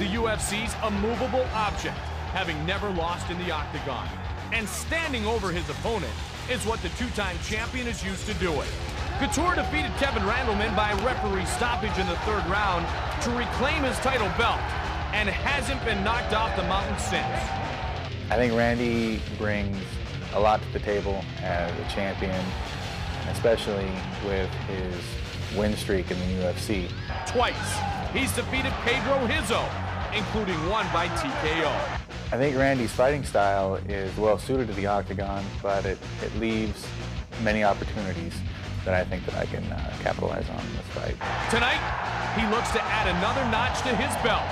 the UFC's immovable object, having never lost in the octagon. And standing over his opponent is what the two-time champion is used to doing. Couture defeated Kevin Randleman by referee stoppage in the third round to reclaim his title belt and hasn't been knocked off the mountain since. I think Randy brings a lot to the table as a champion, especially with his win streak in the UFC. Twice, he's defeated Pedro Hizzo, including one by TKO. I think Randy's fighting style is well suited to the octagon, but it leaves many opportunities that I think that I can capitalize on in this fight. Tonight, he looks to add another notch to his belt,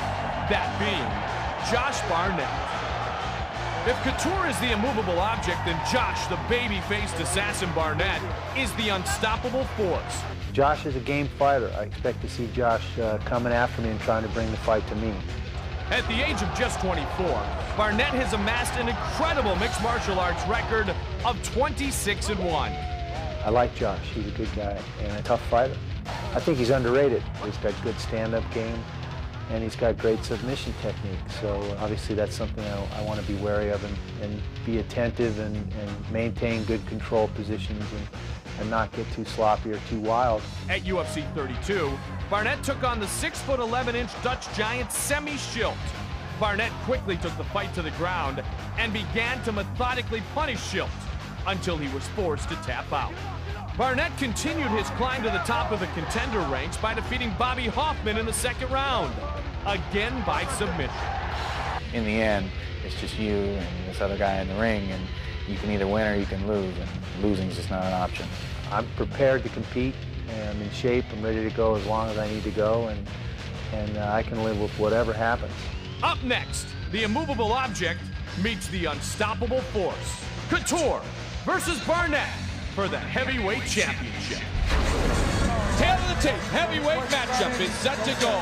that being Josh Barnett. If Couture is the immovable object, then Josh, the baby-faced assassin Barnett, is the unstoppable force. Josh is a game fighter. I expect to see Josh coming after me and trying to bring the fight to me. At the age of just 24, Barnett has amassed an incredible mixed martial arts record of 26-1. I like Josh. He's a good guy and a tough fighter. I think he's underrated. He's got good stand-up game, and he's got great submission technique. So obviously that's something I want to be wary of and be attentive and maintain good control positions and not get too sloppy or too wild. At UFC 32, Barnett took on the 6'11" Dutch giant Semi Schilt. Barnett quickly took the fight to the ground and began to methodically punish Schilt until he was forced to tap out. Barnett continued his climb to the top of the contender ranks by defeating Bobby Hoffman in the second round, again by submission. In the end, it's just you and this other guy in the ring, and you can either win or you can lose, and losing is just not an option. I'm prepared to compete, and I'm in shape. I'm ready to go as long as I need to go, and I can live with whatever happens. Up next, the immovable object meets the unstoppable force. Couture versus Barnett for the heavyweight championship. Tail of the tape heavyweight matchup is set to go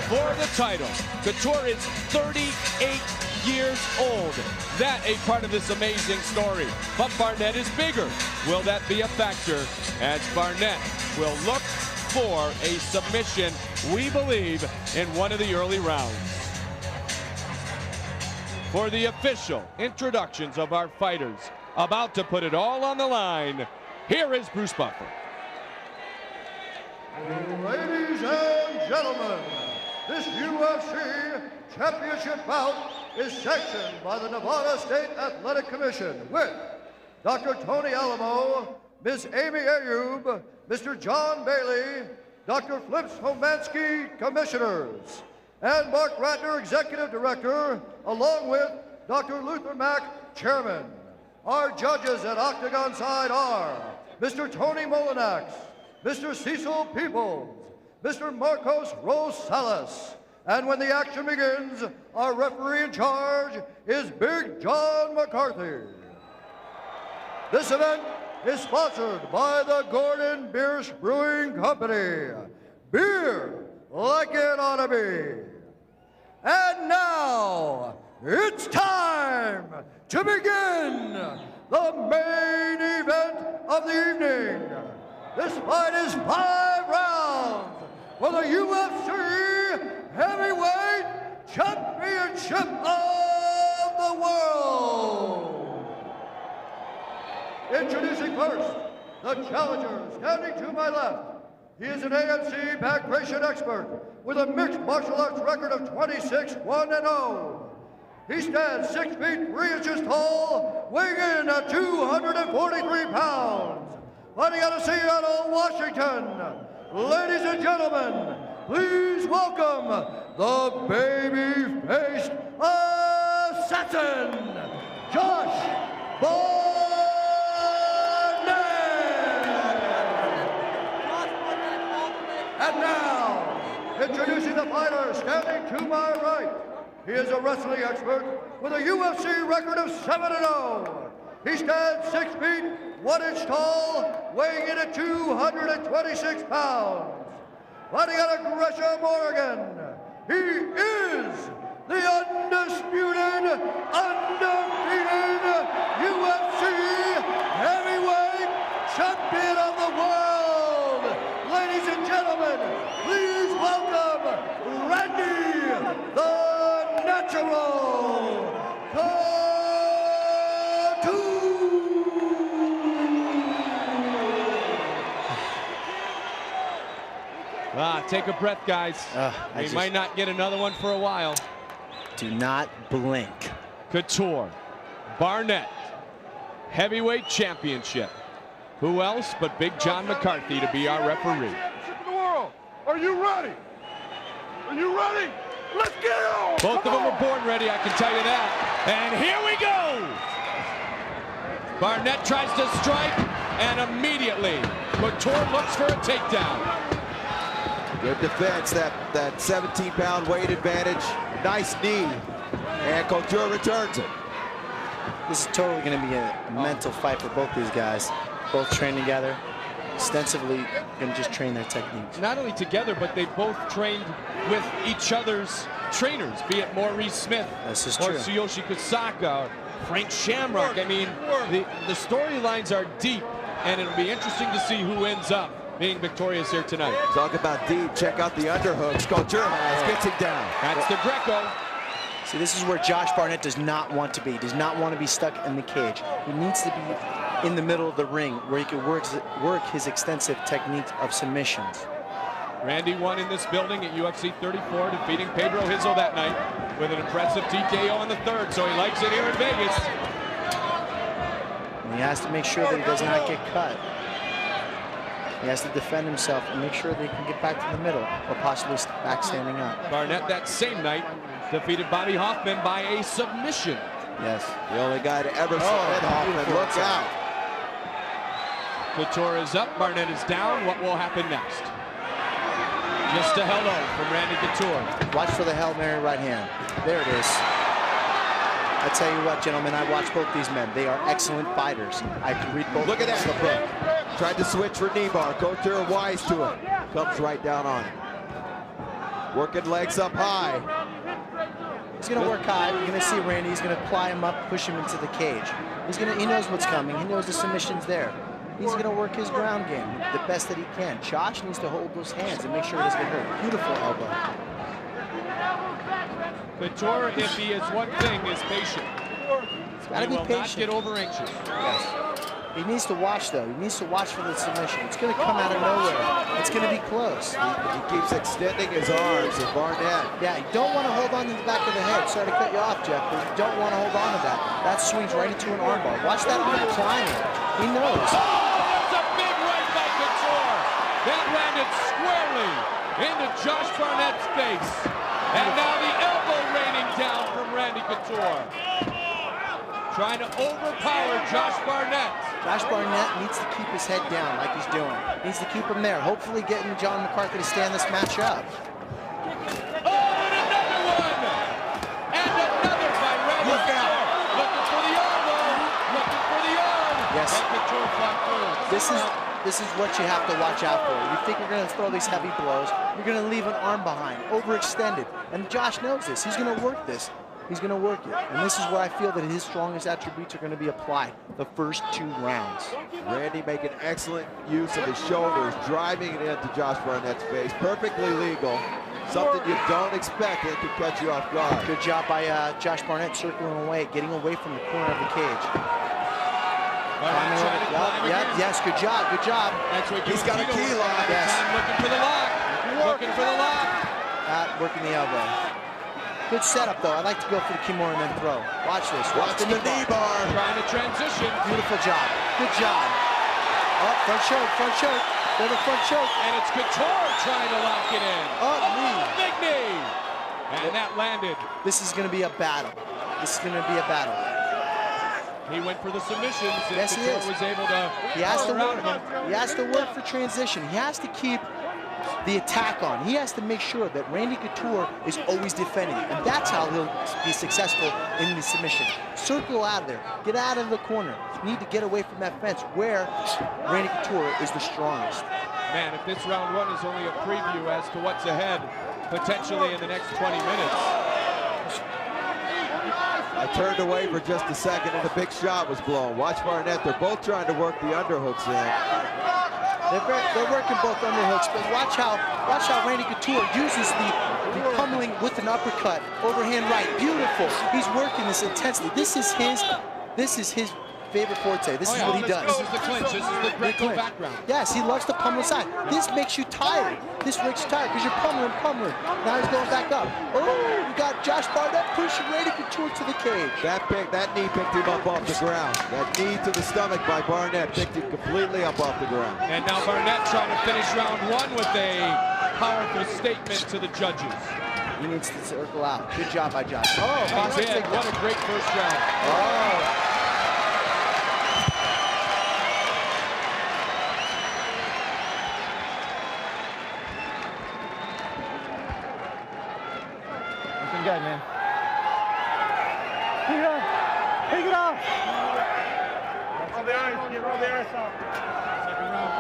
for the title. Couture is 38 years old. That a part of this amazing story. But Barnett is bigger. Will that be a factor as Barnett will look for a submission, we believe, in one of the early rounds? For the official introductions of our fighters, about to put it all on the line, here is Bruce Buffer. Ladies and gentlemen, this UFC championship bout is sanctioned by the Nevada State Athletic Commission with Dr. Tony Alamo, Ms. Amy Ayub, Mr. John Bailey, Dr. Flips Homansky, Commissioners, and Mark Ratner, Executive Director, along with Dr. Luther Mack, Chairman. Our judges at Octagon side are Mr. Tony Molinax, Mr. Cecil Peoples, Mr. Marcos Rosales, and when the action begins, our referee in charge is Big John McCarthy. This event is sponsored by the Gordon Biersch Brewing Company. Beer like it ought to be. And now, it's time to begin the main event of the evening. This fight is 5 rounds for the UFC Heavyweight Championship of the World. Introducing first, the challenger standing to my left. He is an AMC back creation expert with a mixed martial arts record of 26-1-0. He stands 6 feet 3 inches tall, weighing in at 243 pounds. Fighting out of Seattle, Washington, ladies and gentlemen, please welcome the baby-faced assassin, Josh Barnett. And now, introducing the fighter standing to my right. He is a wrestling expert with a UFC record of 7-0. He stands 6 feet 1 inch tall, weighing in at 226 pounds. Fighting out of Gresham, Oregon, he is the undisputed, undefeated UFC heavyweight champion of the world. Ladies and gentlemen, please welcome Randy the natural, Couture. Take a breath, guys. We might not get another one for a while. Do not blink. Couture, Barnett, heavyweight championship. Who else but Big John McCarthy to be our referee? The world. Are you ready? Are you ready? Let's get on! Both of them are born ready, I can tell you that. And here we go! Barnett tries to strike, and immediately Couture looks for a takedown. Good defense, that 17-pound weight advantage. Nice knee, and Couture returns it. This is totally going to be a mental fight for both these guys. Both train together, extensively, going to just train their techniques. Not only together, but they both trained with each other's trainers, be it Maurice Smith This is or true. Tsuyoshi Kusaka, or Frank Shamrock. I mean, the storylines are deep, and it'll be interesting to see who ends up being victorious here tonight. Talk about deep, check out the underhooks. Couture gets him down. That's the Greco. See, this is where Josh Barnett does not want to be. Does not want to be stuck in the cage. He needs to be in the middle of the ring where he can work his extensive techniques of submissions. Randy won in this building at UFC 34, defeating Pedro Hizzle that night with an impressive TKO on the third, so he likes it here in Vegas. And he has to make sure that he does not get cut. He has to defend himself and make sure that he can get back to the middle or possibly back standing up. Barnett that same night defeated Bobby Hoffman by a submission. Yes. The only guy to ever submit Hoffman. Look out. Couture is up, Barnett is down. What will happen next? Just a hello from Randy Couture. Watch for the Hail Mary right hand. There it is. I tell you what, gentlemen, I watch both these men. They are excellent fighters. I can read both. Look at sides of the book. that. Tried to switch for knee bar. Couture wise to it. Comes right down on it. Working legs up high. He's going to work high. You're going to see Randy. He's going to ply him up, push him into the cage. He knows what's coming. He knows the submission's there. He's going to work his ground game the best that he can. Josh needs to hold those hands and make sure he doesn't get hurt. Beautiful elbow. Couture, if he is one thing, is patient. He's got to be He will not patient. get over anxious. Yes. He needs to watch, though. He needs to watch for the submission. It's going to come out of nowhere. It's going to be close. He keeps extending his arms, and Barnett. Yeah, you don't want to hold on to the back of the head. Sorry to cut you off, Jeff, but you don't want to hold on to that. That swings right into an armbar. Watch that arm climbing. He knows. That's a big right by Couture. That landed squarely into Josh Barnett's face. And now the elbow raining down from Randy Couture. Trying to overpower Josh Barnett. Josh Barnett needs to keep his head down like he's doing. Needs to keep him there. Hopefully getting John McCarthy to stand this match up. Oh, and another one! And another by Randy Couture. Looking for the elbow. Looking for the arm. Yes. And Couture fought through. This is what you have to watch out for. You think you're going to throw these heavy blows. You're going to leave an arm behind, overextended. And Josh knows this. He's going to work this. He's going to work it. And this is where I feel that his strongest attributes are going to be applied the first 2 rounds. Randy making excellent use of his shoulders, driving it into Josh Barnett's face. Perfectly legal. Something you don't expect that could catch you off guard. Good job by Josh Barnett circling away, getting away from the corner of the cage. Yes, good job, good job. That's what He's got a key lock. Yes. Looking for the lock. Looking for the lock. Working the elbow. Good setup, though. I like to go for the Kimura and then throw. Watch this. Watch the knee bar. Trying to transition. Beautiful job. Good job. Oh, front choke, front choke. There's a front choke. And it's Couture trying to lock it in. Oh, knee. Big knee. And that landed. This is going to be a battle. This is going to be a battle. He went for the submissions. And Yes, he Couture is. was able to He has to around work. him. He has to work for transition. He has to keep the attack on. He has to make sure that Randy Couture is always defending, and that's how he'll be successful in the submission. Circle out of there. Get out of the corner. You need to get away from that fence where Randy Couture is the strongest. Man, if this round 1 is only a preview as to what's ahead, potentially in the next 20 minutes. I turned away for just a second and a big shot was blown. Watch Barnett. They're both trying to work the underhooks in. They're working both underhooks, but watch how Randy Couture uses the The pummeling with an uppercut, overhand right, beautiful. He's working this intensely. This is his favorite forte. This is what he does. This is the clinch. This is the Greco background. Yes, he loves to pummel side. This makes you tired. This makes you tired because you're pummeling. Now he's going back up. Oh, we got Josh Barnett pushing Randy Couture to the cage. That knee picked him up off the ground. That knee to the stomach by Barnett picked him completely up off the ground. And now Barnett trying to finish round 1 with a powerful statement to the judges. He needs to circle out. Good job by Josh. Oh, He did. What a great first round. Oh. Looking good, man. Pick it up. Pick it up. Roll the ice off. Second round,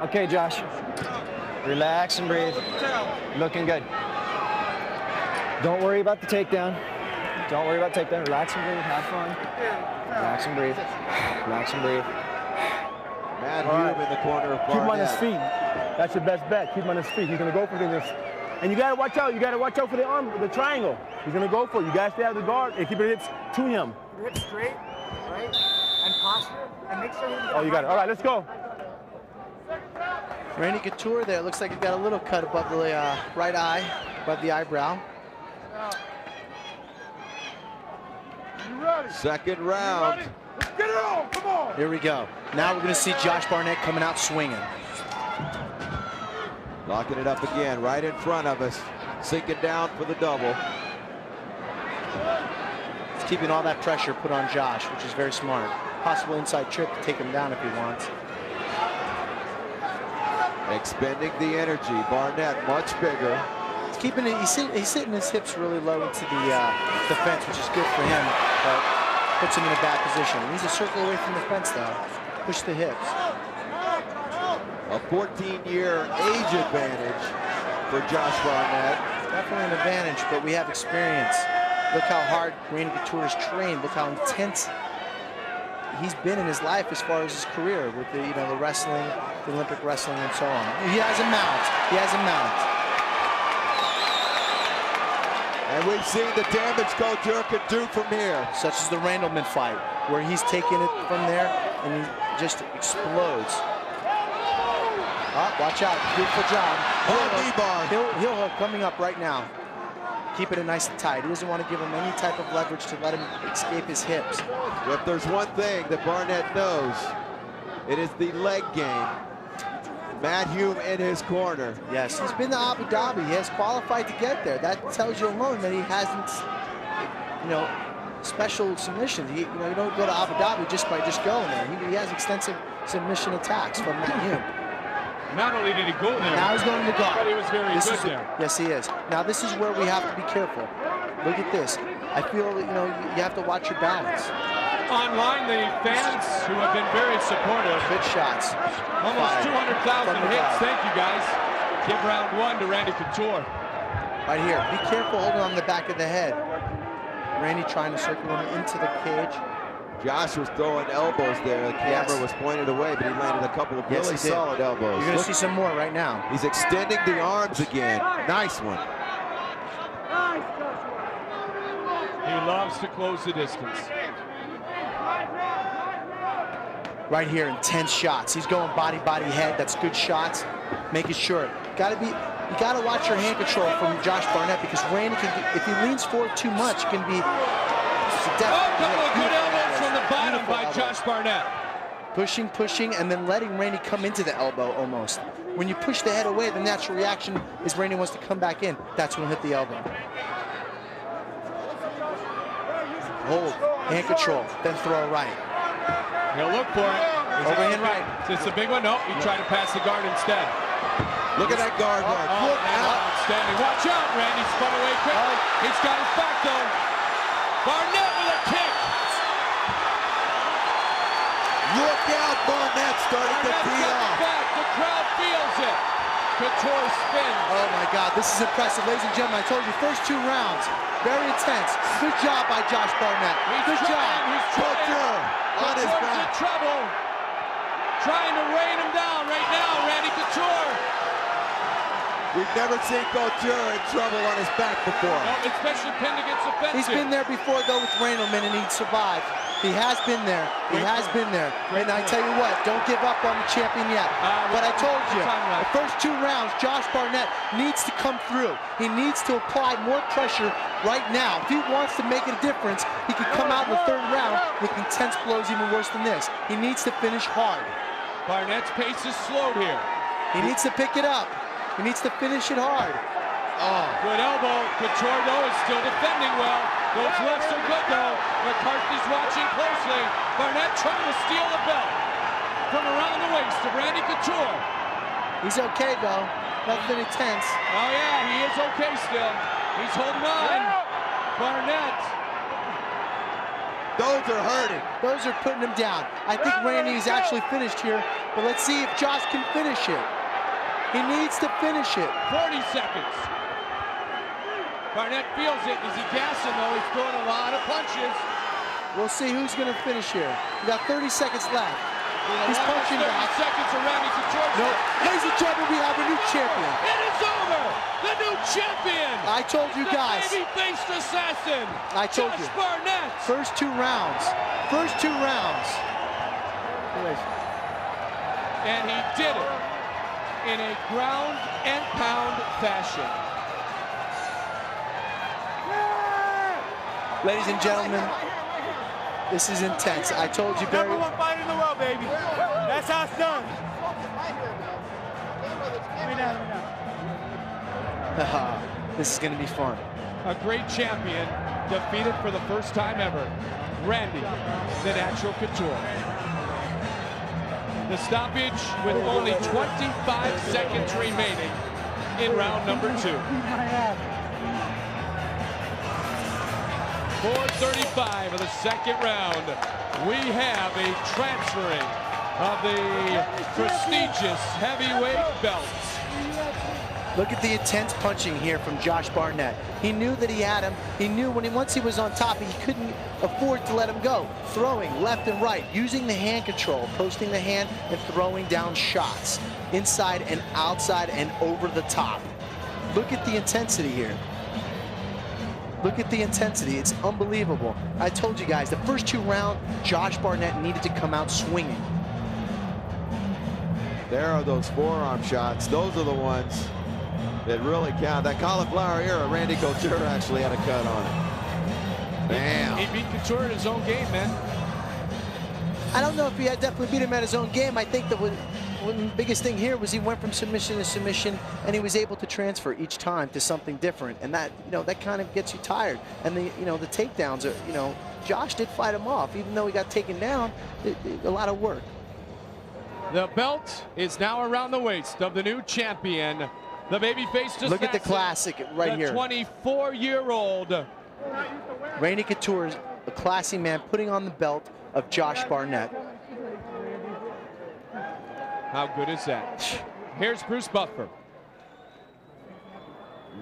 okay, Josh. Relax and breathe. Looking good. Don't worry about the takedown. Don't worry about takedown. Relax and breathe. Have fun. Relax and breathe. Relax and breathe. Matt Hume in the corner of Barnett. Keep him on his feet. That's your best bet. Keep him on his feet. He's gonna go for this. And you gotta watch out. You gotta watch out for the arm, the triangle. He's gonna go for it. You gotta stay out of the guard and keep your hips to him. Hips straight, right? And posture. And make sure you get Oh, you got it. All right, let's go. Randy Couture there. Looks like he's got a little cut above the right eye, above the eyebrow. Second round. Let's get it on. Come on. Here we go. Now we're going to see Josh Barnett coming out swinging. Locking it up again, right in front of us. Sinking down for the double. He's keeping all that pressure put on Josh, which is very smart. Possible inside trick to take him down if he wants. Expending the energy. Barnett much bigger. He's keeping it. He's sitting his hips really low into the fence, which is good for him, but puts him in a bad position. He needs to circle away from the fence, though. Push the hips. A 14-year age advantage for Josh Barnett. Definitely an advantage, but we have experience. Look how hard Randy Couture is trained. Look how intense he's been in his life as far as his career with the the wrestling, the Olympic wrestling, and so on. He has a mount. He has a mount. And we've seen the damage Couture can do from here. Such as the Randleman fight, where he's taking it from there and he just explodes. Oh, watch out, beautiful job. Heel hook coming up right now. Keeping it nice and tight. He doesn't want to give him any type of leverage to let him escape his hips. If there's one thing that Barnett knows, it is the leg game. Matt Hume in his corner. Yes, he's been to Abu Dhabi. He has qualified to get there. That tells you alone that he hasn't, special submissions. You don't go to Abu Dhabi just by going there. He has extensive submission attacks from Matt Hume. Not only did he go there, now he's going to guard. but he was very good there. Yes, he is. Now this is where we have to be careful. Look at this. I feel you have to watch your balance. Online, the fans who have been very supportive. Good shots. Almost 200,000 hits. Thank you, guys. Give round 1 to Randy Couture. Right here. Be careful holding on the back of the head. Randy trying to circle him into the cage. Josh was throwing elbows there. The camera was pointed away, but he landed a couple of really solid elbows. You're going to see some more right now. He's extending the arms again. Nice one. He loves to close the distance. Right here, intense shots. He's going body, head. That's good shots. Making sure. You gotta watch your hand control from Josh Barnett because Randy if he leans forward too much, can be. A couple of good elbows from the bottom by Josh Barnett. Pushing, and then letting Randy come into the elbow almost. When you push the head away, the natural reaction is Randy wants to come back in. That's when he'll hit the elbow. Hold, hand control, then throw right. He'll look for it. Overhand right. It's a big one. No, he tried to pass the guard instead. Look at that guard work. Look out. Outstanding. Watch out, Randy spun away quickly. He's got his back though. Barnett with a kick. Look out, Barnett starting to tee off. Back. The crowd feels it. Couture spins. Oh my God, this is impressive. Ladies and gentlemen, I told you, first 2 rounds, very intense. Good job by Josh Barnett. Good job. He's Couture on his Couture's back. in trouble. Trying to rain him down right now, Randy Couture. We've never seen Couture in trouble on his back before. Oh, especially pinned against offensive. He's been there before, though, with Randleman, and he survived. He has been there. He has been there. And I tell you what, don't give up on the champion yet. But I told you, the first 2 rounds, Josh Barnett needs to come through. He needs to apply more pressure right now. If he wants to make a difference, he could come out in the 3rd round with intense blows even worse than this. He needs to finish hard. Barnett's pace is slowed here. He needs to pick it up. He needs to finish it hard. Oh, good elbow. Couture, though, is still defending well. Those lefts are good, though. McCarthy's watching closely. Barnett trying to steal the belt from around the waist of Randy Couture. He's okay, though. Nothing intense. Oh, yeah, he is okay still. He's holding on. Barnett. Those are hurting. Those are putting him down. I think Randy's actually finished here, but let's see if Josh can finish it. He needs to finish it. 40 seconds. Barnett feels it. Is he gassing, though? He's throwing a lot of punches. We'll see who's going to finish here. We got 30 seconds left. He's punching back. 30 seconds of Randy Couture. No. Ladies and gentlemen, we have a new champion. It is over. The new champion. I told you guys. The baby-faced assassin. I told you. Josh Barnett. First 2 rounds. First 2 rounds. And he did it in a ground and pound fashion. Ladies and gentlemen, this is intense. I told you, Barry. #1 fight in the world, baby. That's how it's done. This is going to be fun. A great champion defeated for the first time ever, Randy the Natural Couture. The stoppage with only 25 seconds remaining in round number 2. 4:35 of the 2nd round. We have a transferring of the prestigious heavyweight belts. Look at the intense punching here from Josh Barnett. He knew that he had him. He knew once he was on top, he couldn't afford to let him go. Throwing left and right, using the hand control, posting the hand and throwing down shots. Inside and outside and over the top. Look at the intensity here. Look at the intensity. It's unbelievable. I told you guys, the first 2 rounds, Josh Barnett needed to come out swinging. There are those forearm shots. Those are the ones that really count. That cauliflower era, Randy Couture actually had a cut on it. Bam. He beat Couture in his own game, man. I don't know if he had definitely beat him at his own game. I think that the biggest thing here was he went from submission to submission, and he was able to transfer each time to something different, and that that kind of gets you tired. And the the takedowns are Josh did fight him off, even though he got taken down. A lot of work. The belt is now around the waist of the new champion, the baby-faced assassin. Look at the classic right here. The 24-year-old Randy Couture is a classy man putting on the belt of Josh Barnett. How good is that? Here's Bruce Buffer.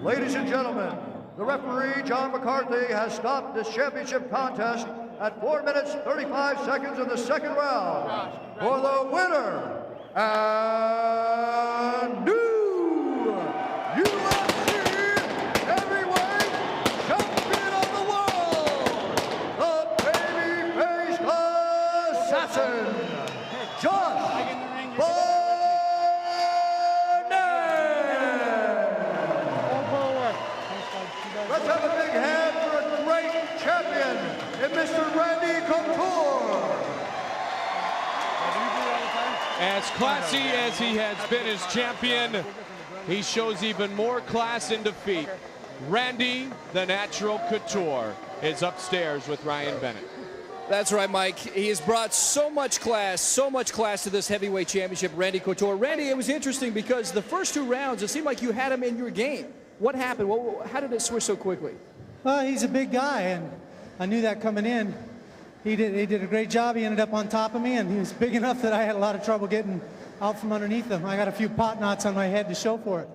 Ladies and gentlemen, the referee, John McCarthy, has stopped this championship contest at 4 minutes 35 seconds of the 2nd round for the winner and new UFC heavyweight champion of the world, the baby-faced assassin, Josh Barnett. Let's have a big hand for a great champion in Mr. Randy Couture. As classy as he has been as champion, he shows even more class in defeat. Randy the Natural Couture is upstairs with Ryan Bennett. That's right, Mike. He has brought so much class to this heavyweight championship, Randy Couture. Randy, it was interesting because the first 2 rounds, it seemed like you had him in your game. What happened? How did it switch so quickly? Well, he's a big guy, and I knew that coming in. He did a great job. He ended up on top of me, and he was big enough that I had a lot of trouble getting out from underneath him. I got a few pot knots on my head to show for it.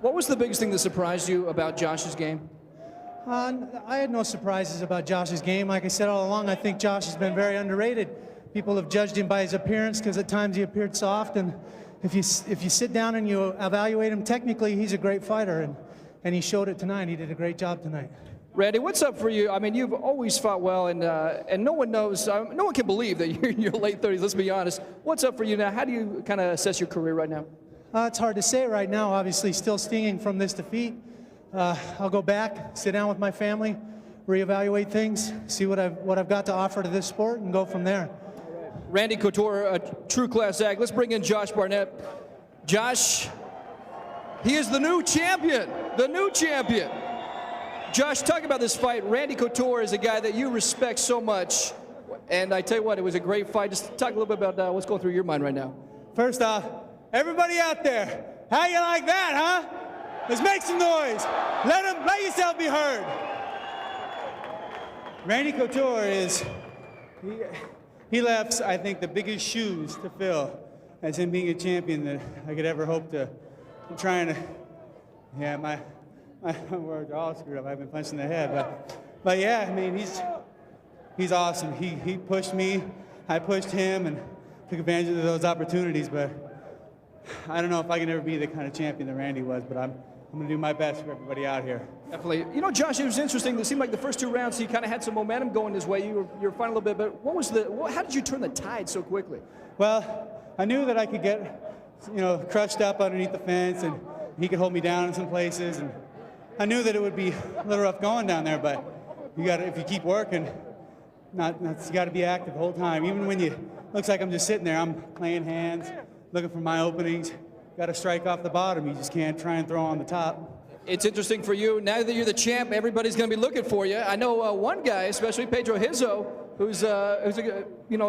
What was the biggest thing that surprised you about Josh's game? I had no surprises about Josh's game. Like I said all along, I think Josh has been very underrated. People have judged him by his appearance because at times he appeared soft, and if you sit down and you evaluate him technically, he's a great fighter, and he showed it tonight. He did a great job tonight. Randy, what's up for you? I mean, you've always fought well, and no one knows, no one can believe that you're in your late 30s, let's be honest. What's up for you now? How do you kind of assess your career right now? It's hard to say right now, obviously still stinging from this defeat. I'll go back, sit down with my family, reevaluate things, see what I've got to offer to this sport, and go from there. Randy Couture, a true class act. Let's bring in Josh Barnett. Josh, he is the new champion, the new champion. Josh, talk about this fight. Randy Couture is a guy that you respect so much, and I tell you what, it was a great fight. Just talk a little bit about what's going through your mind right now. First off, everybody out there, how you like that, huh? Let's make some noise. Let yourself be heard. Randy Couture is, he left, I think, the biggest shoes to fill as him being a champion that I could ever hope to. I'm trying to, yeah, my words are all screwed up. I've been punched in the head, but yeah, I mean, he's awesome. He pushed me, I pushed him, and took advantage of those opportunities. But I don't know if I can ever be the kind of champion that Randy was. But I'm going to do my best for everybody out here. Definitely. You know, Josh, it was interesting. It seemed like the first 2 rounds, he kind of had some momentum going his way. You were fighting a little bit, but how did you turn the tide so quickly? Well, I knew that I could get, crushed up underneath the fence, and he could hold me down in some places. And I knew that it would be a little rough going down there, but if you keep working, you got to be active the whole time. Even when looks like I'm just sitting there, I'm playing hands, looking for my openings. Got to strike off the bottom. You just can't try and throw on the top. It's interesting for you. Now that you're the champ, everybody's going to be looking for you. I know one guy, especially Pedro Hizzo, who's a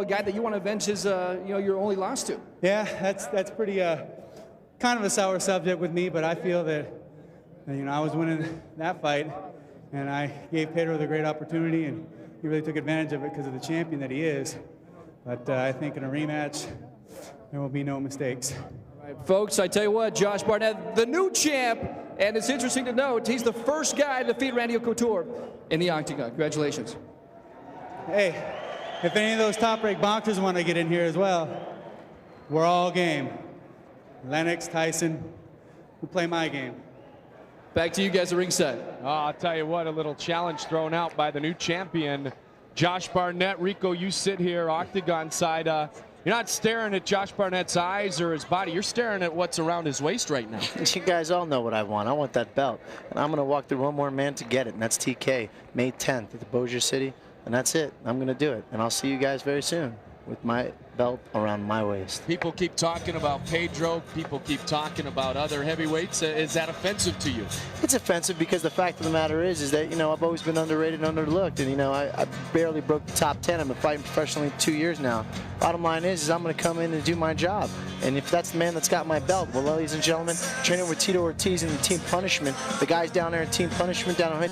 guy that you want to avenge his your only loss to. Yeah, that's pretty kind of a sour subject with me, but I feel that I was winning that fight, and I gave Pedro the great opportunity, and he really took advantage of it because of the champion that he is. But I think in a rematch, there will be no mistakes. All right, folks, I tell you what, Josh Barnett, the new champ, and it's interesting to note, he's the first guy to defeat Randy Couture in the octagon. Congratulations. Hey, if any of those top-ranked boxers want to get in here as well, we're all game. Lennox, Tyson, who play my game. Back to you guys at ringside. Oh, I'll tell you what, a little challenge thrown out by the new champion, Josh Barnett. Rico, you sit here, octagon side. You're not staring at Josh Barnett's eyes or his body. You're staring at what's around his waist right now. You guys all know what I want. I want that belt. And I'm going to walk through one more man to get it, and that's TK, May 10th at the Bossier City. And that's it. I'm going to do it. And I'll see you guys very soon with my belt around my waist. People keep talking about Pedro. People keep talking about other heavyweights. Is that offensive to you? It's offensive because the fact of the matter is that, I've always been underrated and underlooked. And, I barely broke the top 10. I've been fighting professionally 2 years now. Bottom line is I'm going to come in and do my job. And if that's the man that's got my belt, well, ladies and gentlemen, training with Tito Ortiz in the Team Punishment. The guys down there in Team Punishment down on